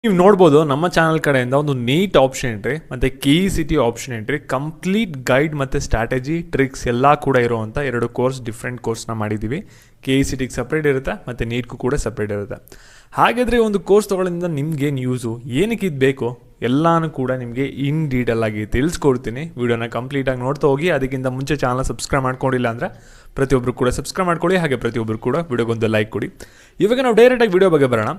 ನೀವು ನೋಡ್ಬೋದು ನಮ್ಮ ಚಾನಲ್ ಕಡೆಯಿಂದ ಒಂದು ನೀಟ್ ಆಪ್ಷನ್ ಎಂಟ್ರಿ ಮತ್ತು KECT option entry complete guide ಮತ್ತು ಸ್ಟ್ರಾಟಜಿ ಟ್ರಿಕ್ಸ್ ಎಲ್ಲ ಕೂಡ ಇರುವಂಥ ಎರಡು ಡಿಫ್ರೆಂಟ್ ಕೋರ್ಸ್ನ ಮಾಡಿದ್ದೀವಿ. KECTಗೆ ಸಪ್ರೇಟ್ ಇರುತ್ತೆ ಮತ್ತು ನೀಟ್ಗೂ ಕೂಡ ಸಪ್ರೇಟ್ ಇರುತ್ತೆ. ಹಾಗಾದರೆ ಒಂದು ಕೋರ್ಸ್ ತೊಗೊಳ್ಳೋದ್ರಿಂದ ನಿಮ್ಗೇನು ಯೂಸು, ಏನಕ್ಕೆ ಇದು ಬೇಕು ಎಲ್ಲನೂ ಕೂಡ ನಿಮಗೆ ಇನ್ ಡೀಟೇಲ್ ಆಗಿ ತಿಳಿಸ್ಕೊಡ್ತೀನಿ. ವಿಡಿಯೋನ ಕಂಪ್ಲೀಟಾಗಿ ನೋಡ್ತಾ ಹೋಗಿ. ಅದಕ್ಕಿಂತ ಮುಂಚೆ ಚಾನಲ್ ಸಬ್ಸ್ಕ್ರೈಬ್ ಮಾಡ್ಕೊಂಡಿಲ್ಲ ಅಂದರೆ ಪ್ರತಿಯೊಬ್ಬರು ಕೂಡ ಸಬ್ಸ್ಕ್ರೈಬ್ ಮಾಡ್ಕೊಳ್ಳಿ. ಹಾಗೆ ಪ್ರತಿಯೊಬ್ಬರು ಕೂಡ ವಿಡಿಯೋಗೊಂದು ಲೈಕ್ ಕೊಡಿ. ಇವಾಗ ನಾವು ಡೈರೆಕ್ಟಾಗಿ ವಿಡಿಯೋ ಬಗ್ಗೆ ಬರೋಣ.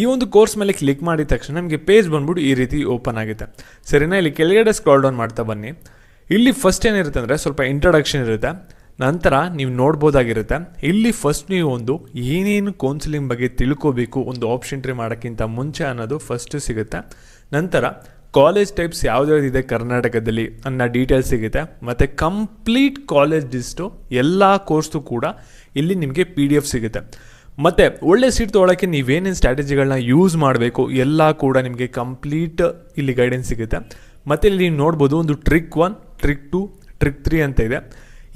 ಈ ಒಂದು ಕೋರ್ಸ್ ಮೇಲೆ ಕ್ಲಿಕ್ ಮಾಡಿದ ತಕ್ಷಣ ನಿಮಗೆ ಪೇಜ್ ಬಂದ್ಬಿಟ್ಟು ಈ ರೀತಿ ಓಪನ್ ಆಗುತ್ತೆ. ಸರಿನಾ? ಇಲ್ಲಿ ಕೆಳಗಡೆ ಸ್ಕ್ರಾಲ್ ಡೌನ್ ಮಾಡ್ತಾ ಬನ್ನಿ. ಇಲ್ಲಿ ಫಸ್ಟ್ ಏನಿರುತ್ತೆ ಅಂದರೆ ಸ್ವಲ್ಪ ಇಂಟ್ರೊಡಕ್ಷನ್ ಇರುತ್ತೆ. ನಂತರ ನೀವು ನೋಡ್ಬೋದಾಗಿರುತ್ತೆ. ಇಲ್ಲಿ ಫಸ್ಟ್ ನೀವು ಒಂದು ಏನೇನು ಕೌನ್ಸಿಲಿಂಗ್ ಬಗ್ಗೆ ತಿಳ್ಕೋಬೇಕು ಒಂದು ಆಪ್ಷನ್ ಎಂಟ್ರಿ ಮಾಡೋಕ್ಕಿಂತ ಮುಂಚೆ ಅನ್ನೋದು ಫಸ್ಟ್ ಸಿಗುತ್ತೆ. ನಂತರ ಕಾಲೇಜ್ ಟೈಪ್ಸ್ ಯಾವುದ್ಯಾವ್ದಿದೆ ಕರ್ನಾಟಕದಲ್ಲಿ ಅನ್ನೋ ಡೀಟೇಲ್ಸ್ ಸಿಗುತ್ತೆ. ಮತ್ತು ಕಂಪ್ಲೀಟ್ ಕಾಲೇಜ್ ಲಿಸ್ಟು ಎಲ್ಲ ಕೋರ್ಸು ಕೂಡ ಇಲ್ಲಿ ನಿಮಗೆ PDF ಸಿಗುತ್ತೆ. ಮತ್ತು ಒಳ್ಳೆ ಸೀಟ್ ತೊಗೊಳಕ್ಕೆ ನೀವೇನೇನು ಸ್ಟ್ರಾಟಜಿಗಳನ್ನ ಯೂಸ್ ಮಾಡಬೇಕು ಎಲ್ಲ ಕೂಡ ನಿಮಗೆ ಕಂಪ್ಲೀಟ್ ಇಲ್ಲಿ ಗೈಡೆನ್ಸ್ ಸಿಗುತ್ತೆ. ಮತ್ತು ಇಲ್ಲಿ ನೀವು ನೋಡ್ಬೋದು ಒಂದು ಟ್ರಿಕ್ 1, ಟ್ರಿಕ್ 2, ಟ್ರಿಕ್ 3 ಅಂತ ಇದೆ.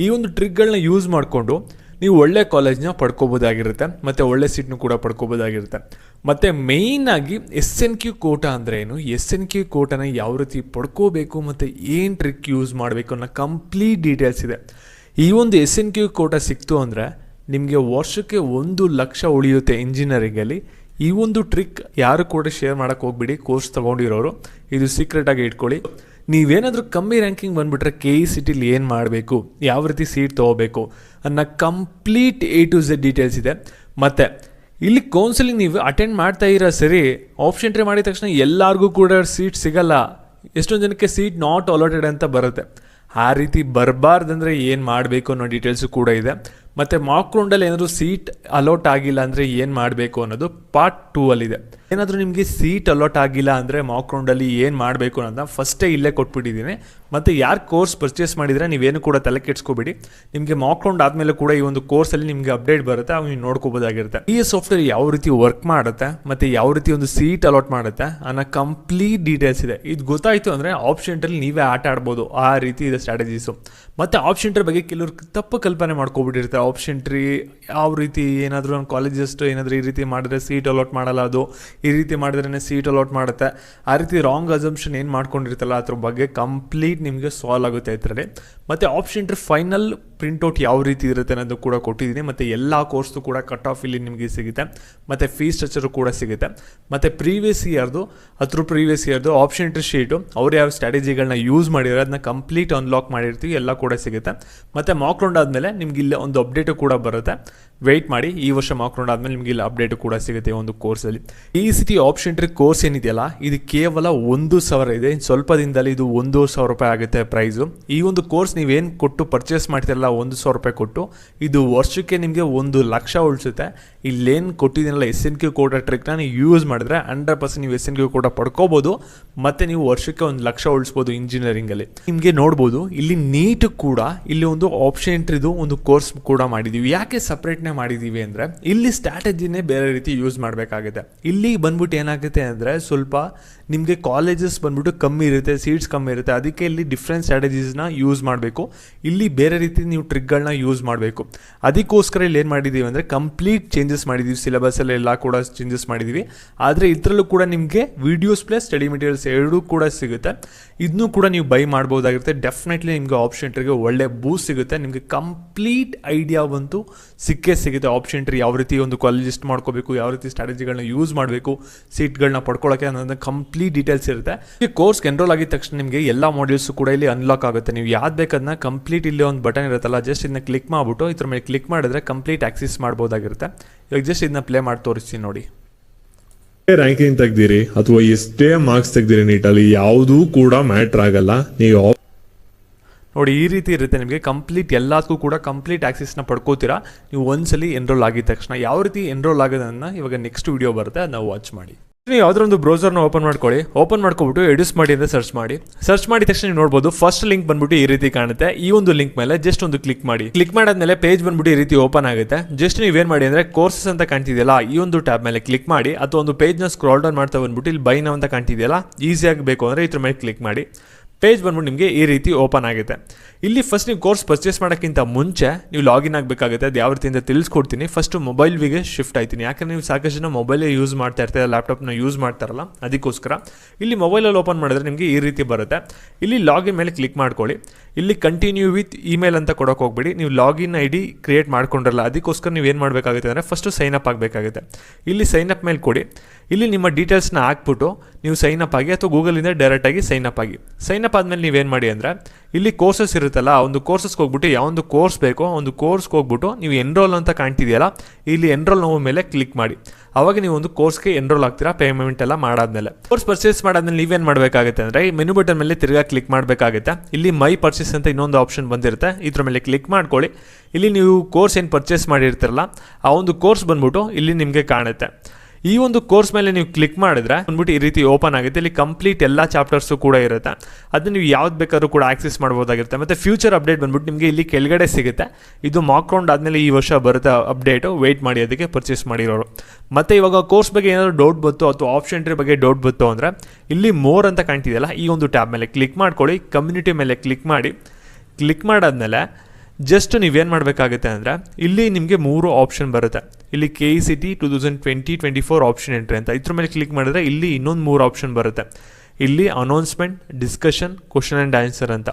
ಈ ಒಂದು ಟ್ರಿಕ್ಗಳನ್ನ ಯೂಸ್ ಮಾಡಿಕೊಂಡು ನೀವು ಒಳ್ಳೆ ಕಾಲೇಜ್ನ ಪಡ್ಕೋಬೋದಾಗಿರುತ್ತೆ ಮತ್ತು ಒಳ್ಳೆ ಸೀಟ್ನು ಕೂಡ ಪಡ್ಕೋಬೋದಾಗಿರುತ್ತೆ. ಮತ್ತು ಮೇಯ್ನಾಗಿ SNQ ಕೋಟಾ ಅಂದರೆ ಏನು, SNQ ಕೋಟಾನ ಯಾವ ರೀತಿ ಪಡ್ಕೋಬೇಕು ಮತ್ತು ಏನು ಟ್ರಿಕ್ ಯೂಸ್ ಮಾಡಬೇಕು ಅನ್ನೋ ಕಂಪ್ಲೀಟ್ ಡೀಟೇಲ್ಸ್ ಇದೆ. ಈ ಒಂದು SNQ ಕೋಟಾ ಸಿಕ್ತು ಅಂದರೆ ನಿಮಗೆ ವರ್ಷಕ್ಕೆ 1 ಲಕ್ಷ ಉಳಿಯುತ್ತೆ ಇಂಜಿನಿಯರಿಂಗಲ್ಲಿ. ಈ ಒಂದು ಟ್ರಿಕ್ ಯಾರು ಕೂಡ ಶೇರ್ ಮಾಡೋಕ್ಕೆ ಹೋಗ್ಬಿಡಿ, ಕೋರ್ಸ್ ತೊಗೊಂಡಿರೋರು ಇದು ಸೀಕ್ರೆಟಾಗಿ ಇಟ್ಕೊಳ್ಳಿ. ನೀವೇನಾದರೂ ಕಮ್ಮಿ ರ್ಯಾಂಕಿಂಗ್ ಬಂದುಬಿಟ್ರೆ KECTಲಿ ಏನು ಮಾಡಬೇಕು, ಯಾವ ರೀತಿ ಸೀಟ್ ತೊಗೋಬೇಕು ಅನ್ನೋ complete A to Z details ಇದೆ. ಮತ್ತು ಇಲ್ಲಿ ಕೌನ್ಸಿಲಿಂಗ್ ನೀವು ಅಟೆಂಡ್ ಮಾಡ್ತಾ ಇರೋ ಸರಿ ಆಪ್ಷನ್ ಎಂಟ್ರಿ ಮಾಡಿದ ತಕ್ಷಣ ಎಲ್ಲರಿಗೂ ಕೂಡ ಸೀಟ್ ಸಿಗಲ್ಲ. ಎಷ್ಟೊಂದು ಜನಕ್ಕೆ ಸೀಟ್ ನಾಟ್ ಅಲಾಟೆಡ್ ಅಂತ ಬರುತ್ತೆ. ಆ ರೀತಿ ಬರಬಾರ್ದಂದ್ರೆ ಏನು ಮಾಡಬೇಕು ಅನ್ನೋ ಡೀಟೇಲ್ಸು ಕೂಡ ಇದೆ. ಮತ್ತು ಮಾಕ್ ರೌಂಡಲ್ಲಿ ಏನಾದರೂ ಸೀಟ್ ಅಲಾಟ್ ಆಗಿಲ್ಲ ಅಂದರೆ ಏನು ಮಾಡಬೇಕು ಅನ್ನೋದು ಪಾರ್ಟ್ 2 ಅಲ್ಲಿದೆ. ಏನಾದರೂ ನಿಮಗೆ ಸೀಟ್ ಅಲಾಟ್ ಆಗಿಲ್ಲ ಅಂದರೆ ಮಾಕ್ ರೌಂಡಲ್ಲಿ ಏನು ಮಾಡಬೇಕು ಅನ್ನೋದನ್ನ ಫಸ್ಟೇ ಇಲ್ಲೇ ಕೊಟ್ಬಿಟ್ಟಿದ್ದೀನಿ. ಮತ್ತು ಯಾರು ಕೋರ್ಸ್ ಪರ್ಚೇಸ್ ಮಾಡಿದರೆ ನೀವೇನು ಕೂಡ ತಲೆ ಕೆಡ್ಸ್ಕೊಬೇಡಿ. ನಿಮಗೆ ಮಾಕ್ ರೌಂಡ್ ಆದಮೇಲೆ ಕೂಡ ಈ ಒಂದು ಕೋರ್ಸಲ್ಲಿ ನಿಮಗೆ ಅಪ್ಡೇಟ್ ಬರುತ್ತೆ, ಅವು ನೀವು ನೋಡ್ಕೋಬೋದಾಗಿರುತ್ತೆ. ಈ ಸಾಫ್ಟ್ವೇರ್ ಯಾವ ರೀತಿ ವರ್ಕ್ ಮಾಡುತ್ತೆ ಮತ್ತು ಯಾವ ರೀತಿ ಒಂದು ಸೀಟ್ ಅಲಾಟ್ ಮಾಡುತ್ತೆ ಅನ್ನೋ ಕಂಪ್ಲೀಟ್ ಡೀಟೇಲ್ಸ್ ಇದೆ. ಇದು ಗೊತ್ತಾಯಿತು ಅಂದರೆ ಆಪ್ಷನ್ ಎಂಟ್ರಲ್ಲಿ ನೀವೇ ಆಟ ಆಡ್ಬೋದು. ಆ ರೀತಿ ಇದೆ ಸ್ಟ್ರಾಟಜೀಸು. ಮತ್ತು ಆಪ್ಷನ್ ಎಂಟ್ರಿ ಬಗ್ಗೆ ಕೆಲವರು ತಪ್ಪು ಕಲ್ಪನೆ ಮಾಡ್ಕೊಬಿಟ್ಟಿರ್ತಾರೆ. ಆಪ್ಷನ್ ಎಂಟ್ರಿ ಯಾವ ರೀತಿ ಏನಾದರೂ ಒಂದು ಕಾಲೇಜಸ್ಟು ಏನಾದರೂ ಈ ರೀತಿ ಮಾಡಿದ್ರೆ ಸೀಟ್ ಅಲಾಟ್ ಮಾಡಲ್ಲ, ಅದು ಈ ರೀತಿ ಮಾಡಿದ್ರೇ ಸೀಟ್ ಅಲಾಟ್ ಮಾಡುತ್ತೆ. ಆ ರೀತಿ ರಾಂಗ್ ಅಸಂಪ್ಷನ್ ಏನು ಮಾಡ್ಕೊಂಡಿರ್ತಲ್ಲ ಅದ್ರ ಬಗ್ಗೆ ಕಂಪ್ಲೀಟ್ ನಿಮಗೆ ಸಾಲ್ವ್ ಆಗುತ್ತೆ ಇದರಲ್ಲಿ. ಮತ್ತು ಆಪ್ಷನ್ ಎಂಟ್ರಿ ಫೈನಲ್ ಪ್ರಿಂಟೌಟ್ ಯಾವ ರೀತಿ ಇರುತ್ತೆ ಅನ್ನೋದು ಕೂಡ ಕೊಟ್ಟಿದ್ದೀನಿ. ಮತ್ತು ಎಲ್ಲ ಕೋರ್ಸ್ದು ಕೂಡ ಕಟ್ ಆಫ್ ಇಲ್ಲಿ ನಿಮಗೆ ಸಿಗುತ್ತೆ. ಮತ್ತು ಫೀಸ್ ಸ್ಟ್ರಕ್ಚರು ಕೂಡ ಸಿಗುತ್ತೆ. ಮತ್ತು ಪ್ರೀವಿಯಸ್ ಇಯರ್ದು ಆಪ್ಷನ್ ಎಂಟ್ರಿ ಶೀಟು ಅವ್ರು ಯಾವ ಸ್ಟ್ರಾಟಜಿಗಳನ್ನ ಯೂಸ್ ಮಾಡಿರೋ ಅದನ್ನ ಕಂಪ್ಲೀಟ್ ಅನ್ಲಾಕ್ ಮಾಡಿರ್ತೀವಿ, ಎಲ್ಲ ಕೂಡ ಸಿಗುತ್ತೆ. ಮತ್ತು ಮಾಕ್ ರೌಂಡ್ ಆದಮೇಲೆ ನಿಮ್ಗೆ ಇಲ್ಲಿ ಒಂದು ಅಪ್ಡೇಟು ಕೂಡ ಬರುತ್ತೆ. ವೆಯ್ಟ್ ಮಾಡಿ, ಈ ವರ್ಷ ಮಾಕ್ ರೌಂಡ್ ಆದಮೇಲೆ ನಿಮಗೆ ಇಲ್ಲಿ ಅಪ್ಡೇಟು ಕೂಡ ಸಿಗುತ್ತೆ ಒಂದು ಕೋರ್ಸಲ್ಲಿ. KECT ಆಪ್ಷನ್ ಎಂಟ್ರಿ ಕೋರ್ಸ್ ಏನಿದೆಯಲ್ಲ ಇದು ಕೇವಲ 1,000 ಇದೆ. ಸ್ವಲ್ಪ ದಿನದಲ್ಲಿ ಇದು 1,000 ರೂಪಾಯಿ ಆಗುತ್ತೆ ಪ್ರೈಸು. ಈ ಒಂದು ಕೋರ್ಸ್ ನೀವೇನು ಕೊಟ್ಟು ಪರ್ಚೇಸ್ ಮಾಡ್ತಿರಲ್ಲ 1,000 ರೂಪಾಯಿ ಕೊಟ್ಟು, ಇದು ವರ್ಷಕ್ಕೆ ನಿಮಗೆ 1 ಲಕ್ಷ ಉಳಿಸುತ್ತೆ. ಇಲ್ಲೇನು ಕೊಟ್ಟಿದ್ದೀನಲ್ಲ SNQ ಕೋಟಾ ಟ್ರಿಕ್ನ ನೀವು ಯೂಸ್ ಮಾಡಿದ್ರೆ 100% ನೀವು SNQ ಕೋಟಾ ಪಡ್ಕೋಬೋದು. ಮತ್ತು ನೀವು ವರ್ಷಕ್ಕೆ 1 ಲಕ್ಷ ಉಳಿಸ್ಬೋದು ಇಂಜಿನಿಯರಿಂಗಲ್ಲಿ. ನಿಮಗೆ ನೋಡ್ಬೋದು ಇಲ್ಲಿ ನೀಟ್ ಕೂಡ ಇಲ್ಲಿ ಒಂದು ಆಪ್ಷನ್ ಎಂಟ್ರಿದು ಒಂದು ಕೋರ್ಸ್ ಕೂಡ ಮಾಡಿದ್ದೀವಿ. ಯಾಕೆ ಸಪ್ರೇಟ್ನೇ ಮಾಡಿದ್ದೀವಿ ಅಂದರೆ ಇಲ್ಲಿ ಸ್ಟ್ರಾಟಜಿನೇ ಬೇರೆ ರೀತಿ ಯೂಸ್ ಮಾಡಬೇಕಾಗುತ್ತೆ. ಇಲ್ಲಿ ಬಂದ್ಬಿಟ್ಟು ಏನಾಗುತ್ತೆ ಅಂದರೆ ಸ್ವಲ್ಪ ನಿಮಗೆ ಕಾಲೇಜಸ್ ಬಂದ್ಬಿಟ್ಟು ಕಮ್ಮಿ ಇರುತ್ತೆ, ಸೀಟ್ಸ್ ಕಮ್ಮಿ ಇರುತ್ತೆ. ಅದಕ್ಕೆ ಇಲ್ಲಿ ಡಿಫ್ರೆಂಟ್ ಸ್ಟ್ರಾಟಜೀಸ್ನ ಯೂಸ್ ಮಾಡಬೇಕು. ಇಲ್ಲಿ ಬೇರೆ ರೀತಿ ನೀವು ಟ್ರಿಕ್ಗಳನ್ನ ಯೂಸ್ ಮಾಡಬೇಕು. ಅದಕ್ಕೋಸ್ಕರ ಇಲ್ಲಿ ಏನು ಮಾಡಿದ್ದೀವಿ ಅಂದರೆ ಕಂಪ್ಲೀಟ್ ಚೇಂಜಸ್ ಮಾಡಿದ್ದೀವಿ. ಸಿಲೆಬಸ್ಸಲ್ಲಿ ಎಲ್ಲ ಕೂಡ ಚೇಂಜಸ್ ಮಾಡಿದ್ದೀವಿ. ಆದರೆ ಇದರಲ್ಲೂ ಕೂಡ ನಿಮಗೆ ವೀಡಿಯೋಸ್ ಪ್ಲಸ್ ಸ್ಟಡಿ ಮೆಟೀರಿಯಲ್ಸ್ ಎರಡೂ ಕೂಡ ಸಿಗುತ್ತೆ. ಇದನ್ನು ಕೂಡ ನೀವು ಬೈ ಮಾಡ್ಬೋದಾಗಿರುತ್ತೆ. ಡೆಫಿನೆಟ್ಲಿ ನಿಮಗೆ ಆಪ್ಷನ್ ಎಂಟ್ರಿಗೆ ಒಳ್ಳೆ ಬೂಸ್ಟ್ ಸಿಗುತ್ತೆ. ನಿಮಗೆ ಕಂಪ್ಲೀಟ್ ಐಡಿಯಾ ಬಂತು ಸಿಗುತ್ತೆ. ಆಪ್ಷನ್ ಎಂಟ್ರಿ ಯಾವ ರೀತಿ ಒಂದು ಕಾಲೇಜ್ ಲಿಸ್ಟ್ ಮಾಡ್ಕೋಬೇಕು, ಯಾವ ರೀತಿ ಸ್ಟ್ರಾಟಜಿಗಳನ್ನ ಯೂಸ್ ಮಾಡಬೇಕು ಸೀಟ್ಗಳನ್ನ ಪಡ್ಕೊಳ್ಳೋಕ್ಕೆ ಅನ್ನೋದನ್ನ ಕಂಪ್ಲೀಟ್ ಡೀಟೇಲ್ಸ್ ಇರುತ್ತೆ. ಈ ಕೋರ್ಸ್ಗೆ ಎನ್ರೋಲ್ ಆಗಿದ ತಕ್ಷಣ ನಿಮಗೆ ಎಲ್ಲ ಮಾಡ್ಯೂಲ್ಸು ಕೂಡ ಇಲ್ಲಿ ಅನ್ಲಾಕ್ ಆಗುತ್ತೆ. ನೀವು ಯಾವ್ದು ಬೇಕದನ್ನ ಕಂಪ್ಲೀಟ್ ಇಲ್ಲಿ ಒಂದು ಬಟನ್ ಇರುತ್ತಲ್ಲ, ಜಸ್ಟ್ ಇದನ್ನ ಕ್ಲಿಕ್ ಮಾಡಿಬಿಟ್ಟು ಇದ್ರ ಮೇಲೆ ಕ್ಲಿಕ್ ಮಾಡಿದ್ರೆ ಕಂಪ್ಲೀಟ್ ಆಕ್ಸೆಸ್ ಮಾಡ್ಬೋದಾಗಿರುತ್ತೆ. ಇವಾಗ ಜಸ್ಟ್ ಇದನ್ನ ಪ್ಲೇ ಮಾಡಿ ತೋರಿಸ್ತೀನಿ ನೋಡಿ. ರ್ಯಾಂಕಿಂಗ್ ತೆಗ್ದಿರಿ ಅಥವಾ ಎಷ್ಟೇ ಮಾರ್ಕ್ಸ್ ತೆಗ್ದಿರಿ ನೀಟಲ್ಲಿ ಯಾವುದೂ ಕೂಡ ಮ್ಯಾಟ್ರ್ ಆಗಲ್ಲ. ನೀವು ನೋಡಿ ಈ ರೀತಿ ಇರುತ್ತೆ. ನಿಮಗೆ ಕಂಪ್ಲೀಟ್ ಎಲ್ಲದಕ್ಕೂ ಕೂಡ ಕಂಪ್ಲೀಟ್ ಆಕ್ಸೆಸ್ನ ಪಡ್ಕೋತೀರಾ ನೀವು ಒಂದ್ಸಲಿ ಎನ್ರೋಲ್ ಆಗಿದ ತಕ್ಷಣ. ಯಾವ ರೀತಿ ಎನ್ರೋಲ್ ಆಗೋದನ್ನ ಇವಾಗ ನೆಕ್ಸ್ಟ್ ವಿಡಿಯೋ ಬರುತ್ತೆ, ಅದನ್ನ ವಾಚ್ ಮಾಡಿ. ನೀವು ಯಾವ್ದಾರ ಒಂದು ಬ್ರೌಸರ್ನ ಓಪನ್ ಮಾಡ್ಕೊಳ್ಳಿ. ಓಪನ್ ಮಾಡ್ಕೊಬಿಟ್ಟು ಎಡ್ಯೂಸ್ ಮಾಡಿ ಅಂತ ಸರ್ಚ್ ಮಾಡಿದ ತಕ್ಷಣ ನೀವು ನೋಡ್ಬೋದು ಫಸ್ಟ್ ಲಿಂಕ್ ಬಂದ್ಬಿಟ್ಟು ಈ ರೀತಿ ಕಾಣುತ್ತೆ. ಈ ಒಂದು ಲಿಂಕ್ ಮೇಲೆ ಜಸ್ಟ್ ಒಂದು ಕ್ಲಿಕ್ ಮಾಡಾದ್ಮೇಲೆ ಪೇಜ್ ಬಂದ್ಬಿಟ್ಟು ಈ ರೀತಿ ಓಪನ್ ಆಗುತ್ತೆ. ಜಸ್ಟ್ ನೀವೇನ್ ಮಾಡಿ ಅಂದ್ರೆ ಕೋರ್ಸಸ್ ಅಂತ ಕಾಣ್ತಿದೆಯಲ್ಲ ಈ ಒಂದು ಟ್ಯಾಬ್ ಮೇಲೆ ಕ್ಲಿಕ್ ಮಾಡಿ, ಅಥವಾ ಒಂದು ಪೇಜ್ನ ಸ್ಕ್ರಾಲ್ ಡೌನ್ ಮಾಡ್ತಾ ಬಂದ್ಬಿಟ್ಟು ಇಲ್ಲಿ ಬೈ ನೌ ಅಂತ ಕಾಣ್ತಿದೆಯಲ್ಲ, ಈಸಿಯಾಗಿ ಬೇಕು ಅಂದ್ರೆ ಇದ್ರ ಮೇಲೆ ಕ್ಲಿಕ್ ಮಾಡಿ. ಪೇಜ್ ಬಂದ್ಬಿಟ್ಟು ನಿಮಗೆ ಈ ರೀತಿ ಓಪನ್ ಆಗುತ್ತೆ. ಇಲ್ಲಿ ಫಸ್ಟ್ ನೀವು ಕೋರ್ಸ್ ಪರ್ಚೇಸ್ ಮಾಡೋಕ್ಕಿಂತ ಮುಂಚೆ ನೀವು ಲಾಗಿನ್ ಆಗಬೇಕಾಗುತ್ತೆ. ಅದು ಯಾವ ರೀತಿಯಿಂದ ತಿಳಿಸ್ಕೊಡ್ತೀನಿ. ಫಸ್ಟು ಮೊಬೈಲ್ಗೆ ಶಿಫ್ಟ್ ಆಯ್ತೀನಿ, ಯಾಕಂದರೆ ನೀವು ಸಾಕಷ್ಟು ಜನ ಮೊಬೈಲೇ ಯೂಸ್ ಮಾಡ್ತಾ ಇರ್ತಾರೆ, ಲ್ಯಾಪ್ಟಾಪ್ನ ಯೂಸ್ ಮಾಡ್ತಾರಲ್ಲ, ಅದಕ್ಕೋಸ್ಕರ. ಇಲ್ಲಿ ಮೊಬೈಲಲ್ಲಿ ಓಪನ್ ಮಾಡಿದ್ರೆ ನಿಮಗೆ ಈ ರೀತಿ ಬರುತ್ತೆ. ಇಲ್ಲಿ ಲಾಗಿನ್ ಮೇಲೆ ಕ್ಲಿಕ್ ಮಾಡ್ಕೊಳ್ಳಿ. ಇಲ್ಲಿ ಕಂಟಿನ್ಯೂ ವಿತ್ ಇಮೇಲ್ ಅಂತ ಕೊಡೋಕೆ ಹೋಗ್ಬೇಡಿ. ನೀವು ಲಾಗಿನ್ ID ಕ್ರಿಯೇಟ್ ಮಾಡ್ಕೊಂಡ್ರಲ್ಲ, ಅದಕ್ಕೋಸ್ಕರ ನೀವು ಏನು ಮಾಡಬೇಕಾಗುತ್ತೆ ಅಂದರೆ ಫಸ್ಟು ಸೈನ್ ಅಪ್ ಆಗಬೇಕಾಗುತ್ತೆ. ಇಲ್ಲಿ ಸೈನ್ ಅಪ್ ಮೇಲೆ ಕೊಡಿ. ಇಲ್ಲಿ ನಿಮ್ಮ ಡೀಟೇಲ್ಸ್ನ ಹಾಕ್ಬಿಟ್ಟು ನೀವು ಸೈನ್ ಅಪ್ ಆಗಿ ಅಥವಾ ಗೂಗಲಿಂದ ಡೈರೆಕ್ಟಾಗಿ ಸೈನ್ ಅಪ್ ಆಗಿ. ಸೈನ್ ಅಪ್ ಆದಮೇಲೆ ನೀವೇನು ಮಾಡಿ ಅಂದರೆ ಇಲ್ಲಿ ಕೋರ್ಸಸ್ ಇರುತ್ತಲ್ಲ, ಒಂದು ಕೋರ್ಸಸ್ಗೆ ಹೋಗ್ಬಿಟ್ಟು ಯಾವೊಂದು ಕೋರ್ಸ್ ಬೇಕೋ ಒಂದು ಕೋರ್ಸ್ಗೆ ಹೋಗ್ಬಿಟ್ಟು ನೀವು ಎನ್ರೋಲ್ ಅಂತ ಕಾಣ್ತಿದೆಯಲ್ಲ, ಇಲ್ಲಿ ಎನ್ರೋಲ್ ನೋವು ಮೇಲೆ ಕ್ಲಿಕ್ ಮಾಡಿ. ಆವಾಗ ನೀವು ಒಂದು ಕೋರ್ಸ್ಗೆ ಎನ್ರೋಲ್ ಆಗ್ತೀರಾ ಪೇಮೆಂಟ್ ಎಲ್ಲ ಮಾಡಾದ್ಮೇಲೆ. ಕೋರ್ಸ್ ಪರ್ಚೇಸ್ ಮಾಡಾದ್ಮೇಲೆ ನೀವೇನು ಮಾಡಬೇಕಾಗುತ್ತೆ ಅಂದರೆ ಈ ಮೆನು ಬಟನ್ ಮೇಲೆ ತಿರ್ಗಾ ಕ್ಲಿಕ್ ಮಾಡಬೇಕಾಗುತ್ತೆ. ಇಲ್ಲಿ ಮೈ ಪರ್ಚೇಸ್ ಅಂತ ಇನ್ನೊಂದು ಆಪ್ಷನ್ ಬಂದಿರುತ್ತೆ, ಇದ್ರ ಮೇಲೆ ಕ್ಲಿಕ್ ಮಾಡ್ಕೊಳ್ಳಿ. ಇಲ್ಲಿ ನೀವು ಕೋರ್ಸ್ ಏನು ಪರ್ಚೇಸ್ ಮಾಡಿರ್ತೀರಲ್ಲ ಆ ಒಂದು ಕೋರ್ಸ್ ಬಂದ್ಬಿಟ್ಟು ಇಲ್ಲಿ ನಿಮಗೆ ಕಾಣುತ್ತೆ. ಈ ಒಂದು ಕೋರ್ಸ್ ಮೇಲೆ ನೀವು ಕ್ಲಿಕ್ ಮಾಡಿದ್ರೆ ಬಂದ್ಬಿಟ್ಟು ಈ ರೀತಿ ಓಪನ್ ಆಗುತ್ತೆ. ಇಲ್ಲಿ ಕಂಪ್ಲೀಟ್ ಎಲ್ಲ ಚಾಪ್ಟರ್ಸು ಕೂಡ ಇರುತ್ತೆ. ಅದನ್ನ ನೀವು ಯಾವ್ದು ಬೇಕಾದ್ರೂ ಕೂಡ ಆಕ್ಸೆಸ್ ಮಾಡ್ಬೋದಾಗಿರುತ್ತೆ. ಮತ್ತು ಫ್ಯೂಚರ್ ಅಪ್ಡೇಟ್ ಬಂದ್ಬಿಟ್ಟು ನಿಮಗೆ ಇಲ್ಲಿ ಕೆಳಗಡೆ ಸಿಗುತ್ತೆ. ಇದು ಮಾಕ್ ರೌಂಡ್ ಆದಮೇಲೆ ಈ ವರ್ಷ ಬರುತ್ತೆ ಅಪ್ಡೇಟು, ವೆಯ್ಟ್ ಮಾಡಿ ಅದಕ್ಕೆ ಪರ್ಚೇಸ್ ಮಾಡಿರೋರು. ಮತ್ತು ಇವಾಗ ಕೋರ್ಸ್ ಬಗ್ಗೆ ಏನಾದರೂ ಡೌಟ್ ಬಂತು ಅಥವಾ ಆಪ್ಷನ್ ಎಂಟ್ರಿ ಬಗ್ಗೆ ಡೌಟ್ ಬಂತು ಅಂದರೆ ಇಲ್ಲಿ ಮೋರ್ ಅಂತ ಕಾಣ್ತಿದೆಯಲ್ಲ, ಈ ಒಂದು ಟ್ಯಾಬ್ ಮೇಲೆ ಕ್ಲಿಕ್ ಮಾಡ್ಕೊಳ್ಳಿ. ಕಮ್ಯುನಿಟಿ ಮೇಲೆ ಕ್ಲಿಕ್ ಮಾಡಿ. ಕ್ಲಿಕ್ ಮಾಡಾದ್ಮೇಲೆ ಜಸ್ಟ್ ನೀವೇನು ಮಾಡಬೇಕಾಗುತ್ತೆ ಅಂದರೆ ಇಲ್ಲಿ ನಿಮಗೆ 3 ಆಪ್ಷನ್ ಬರುತ್ತೆ. ಇಲ್ಲಿ KECT 2020-24 ಆಪ್ಷನ್ ಎಂಟ್ರಿ ಅಂತ ಇದ್ರ ಮೇಲೆ ಕ್ಲಿಕ್ ಮಾಡಿದ್ರೆ ಇಲ್ಲಿ ಇನ್ನೊಂದು 3 ಆಪ್ಷನ್ ಬರುತ್ತೆ. ಇಲ್ಲಿ announcement, discussion, question and answer ಅಂತ.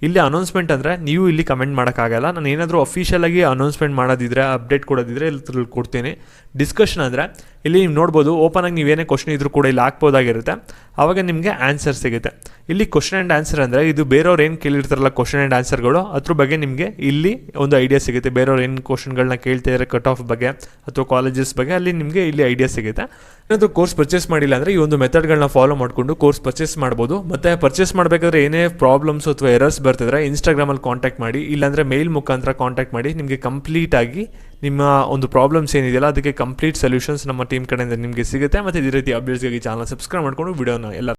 ಇಲ್ಲಿ ಅನೌನ್ಸ್ಮೆಂಟ್ ಅಂದರೆ ನೀವು ಇಲ್ಲಿ ಕಮೆಂಟ್ ಮಾಡೋಕ್ಕಾಗಲ್ಲ. ನಾನು ಏನಾದರೂ ಅಫಿಷಿಯಲಾಗಿ ಅನೌನ್ಸ್ಮೆಂಟ್ ಮಾಡೋದಿದ್ರೆ, ಅಪ್ಡೇಟ್ ಕೊಡೋದಿದ್ರೆ ಇಲ್ಲಿ ಕೊಡ್ತೀನಿ. ಡಿಸ್ಕಷನ್ ಅಂದರೆ ಇಲ್ಲಿ ನೀವು ನೋಡ್ಬೋದು, ಓಪನ್ ಆಗಿ ನೀವೇನೇ ಕ್ವಶನ್ ಇದ್ರೂ ಕೂಡ ಇಲ್ಲಿ ಹಾಕ್ಬೋದಾಗಿರುತ್ತೆ. ಆವಾಗ ನಿಮಗೆ ಆನ್ಸರ್ ಸಿಗುತ್ತೆ. ಇಲ್ಲಿ ಕ್ವಶನ್ ಆ್ಯಂಡ್ ಆನ್ಸರ್ ಅಂದರೆ ಇದು ಬೇರೆಯವ್ರು ಏನು ಕೇಳಿರ್ತಾರಲ್ಲ ಕ್ವಶನ್ ಆ್ಯಂಡ್ ಆನ್ಸರ್ಗಳು, ಅದ್ರ ಬಗ್ಗೆ ನಿಮಗೆ ಇಲ್ಲಿ ಒಂದು ಐಡಿಯಾ ಸಿಗುತ್ತೆ. ಬೇರೆಯವ್ರು ಏನು ಕ್ವಶನ್ಗಳನ್ನ ಕೇಳ್ತಿದ್ದಾರೆ ಕಟ್ ಆಫ್ ಬಗ್ಗೆ ಅಥವಾ ಕಾಲೇಜಸ್ ಬಗ್ಗೆ, ಅಲ್ಲಿ ನಿಮಗೆ ಇಲ್ಲಿ ಐಡಿಯಾ ಸಿಗುತ್ತೆ. ಏನಾದರೂ ಕೋರ್ಸ್ ಪರ್ಚೇಸ್ ಮಾಡಿಲ್ಲ ಅಂದರೆ ಈ ಒಂದು ಮೆಥಡ್ಗಳನ್ನ ಫಾಲೋ ಮಾಡಿಕೊಂಡು ಕೋರ್ಸ್ ಪರ್ಚೇಸ್ ಮಾಡ್ಬೋದು. ಮತ್ತು ಪರ್ಚೇಸ್ ಮಾಡಬೇಕಾದ್ರೆ ಏನೇ ಪ್ರಾಬ್ಲಮ್ಸ್ ಅಥವಾ ಎರರ್ಸ್ ಬರ್ತಿದ್ರೆ ಇನ್ಸ್ಟಾಗ್ರಾಮಲ್ಲಿ ಕಾಂಟ್ಯಾಕ್ಟ್ ಮಾಡಿ, ಇಲ್ಲಾಂದರೆ ಮೇಲ್ ಮುಖಾಂತರ ಕಾಂಟ್ಯಾಕ್ಟ್ ಮಾಡಿ. ನಿಮಗೆ ಕಂಪ್ಲೀಟಾಗಿ ನಿಮ್ಮ ಒಂದು ಪ್ರಾಬ್ಲಮ್ಸ್ ಏನಿದೆಯಲ್ಲ ಅದಕ್ಕೆ ಕಂಪ್ಲೀಟ್ ಸೊಲ್ಯೂಷನ್ಸ್ ನಮ್ಮ ಟೀಮ್ ಕಡೆಯಿಂದ ನಿಮಗೆ ಸಿಗುತ್ತೆ. ಮತ್ತು ಇದೇ ರೀತಿ ಅಪ್ಡೇಟ್ಸ್ಗಾಗಿ ಚಾನಲ್ ಸಬ್ಸ್ಕ್ರೈಬ್ ಮಾಡಿಕೊಂಡು ವಿಡಿಯೋನ ಎಲ್ಲ